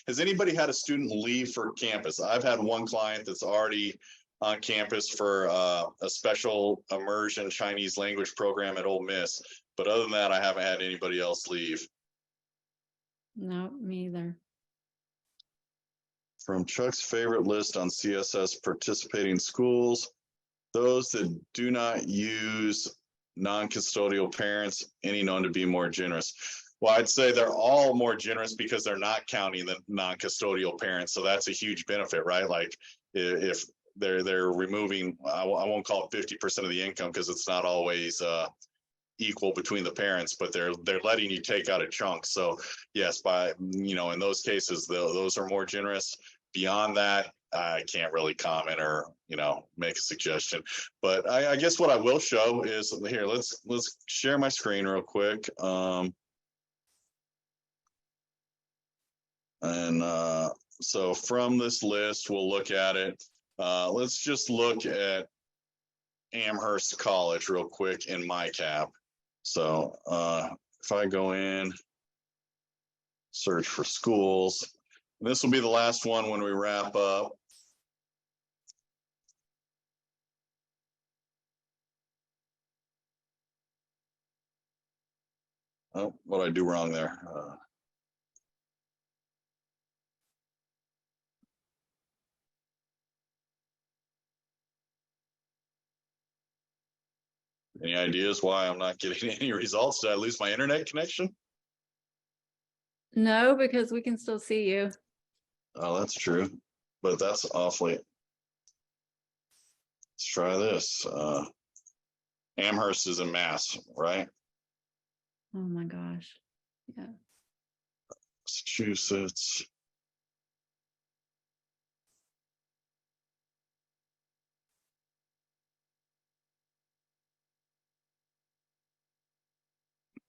has anybody had a student leave for campus? I've had one client that's already on campus for a special immersion Chinese language program at Ole Miss. But other than that, I haven't had anybody else leave. No, me either. From Chuck's favorite list on CSS participating schools, those that do not use non-custodial parents, any known to be more generous. Well, I'd say they're all more generous because they're not counting the non-custodial parents. So that's a huge benefit, right? Like if they're removing, I won't call it 50% of the income because it's not always equal between the parents, but they're letting you take out a chunk. So yes, in those cases, those are more generous. Beyond that, I can't really comment or make a suggestion. But I guess what I will show is here. Let's share my screen real quick. So from this list, we'll look at it. Let's just look at Amherst College real quick in my cap. So if I go in, search for schools, this will be the last one when we wrap up. Oh, what did I do wrong there? Any ideas why I'm not getting any results? Did I lose my internet connection? No, because we can still see you. Oh, that's true. But that's awfully. Let's try this. Amherst is in Mass, right? Oh my gosh. Yeah. Massachusetts.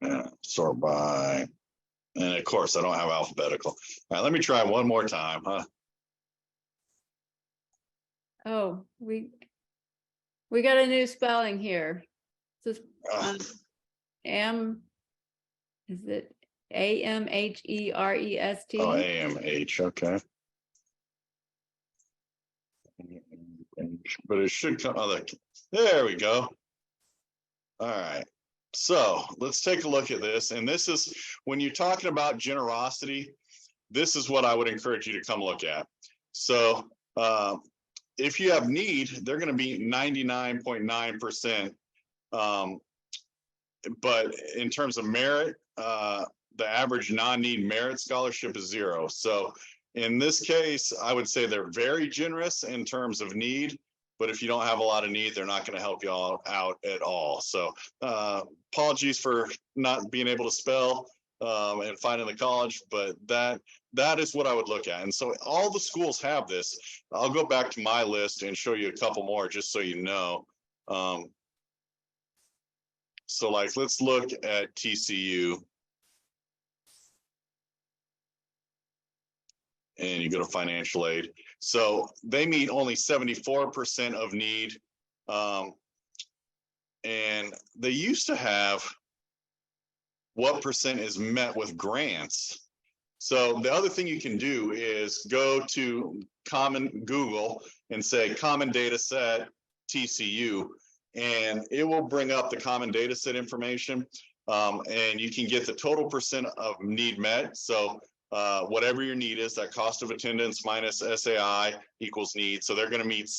Yeah, sort by, and of course I don't have alphabetical. All right, let me try one more time, huh? Oh, we got a new spelling here. This is it AMHEREST? Oh, AMH, okay. But it should come. Oh, there we go. All right. So let's take a look at this. And this is when you're talking about generosity, this is what I would encourage you to come look at. So if you have need, they're going to be 99.9%. But in terms of merit, the average non-need merit scholarship is 0. So in this case, I would say they're very generous in terms of need. But if you don't have a lot of need, they're not going to help you all out at all. So apologies for not being able to spell and finding the college, but that is what I would look at. And so all the schools have this. I'll go back to my list and show you a couple more just so you know. So like, let's look at TCU. And you go to financial aid. So they meet only 74% of need. And they used to have what percent is met with grants. So the other thing you can do is go to Google and say common data set TCU, and it will bring up the common data set information. And you can get the total percent of need met. So whatever your need is, that cost of attendance minus SAI equals need. So they're going to meet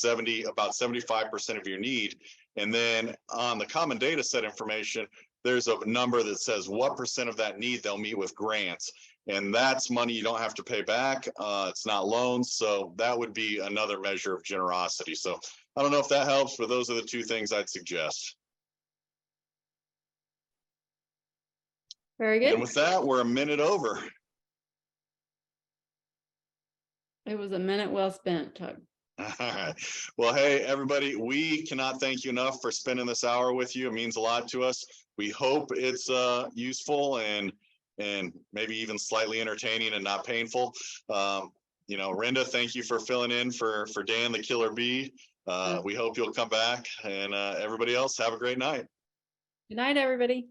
about 75% of your need. And then on the common data set information, there's a number that says what percent of that need they'll meet with grants. And that's money you don't have to pay back. It's not loans. So that would be another measure of generosity. So I don't know if that helps, but those are the two things I'd suggest. Very good. And with that, we're a minute over. It was a minute well spent, Tug. All right. Well, hey, everybody, we cannot thank you enough for spending this hour with you. It means a lot to us. We hope it's useful and maybe even slightly entertaining and not painful. You know, Rynda, thank you for filling in for Dan the Killer Bee. We hope you'll come back, and everybody else, have a great night. Good night, everybody.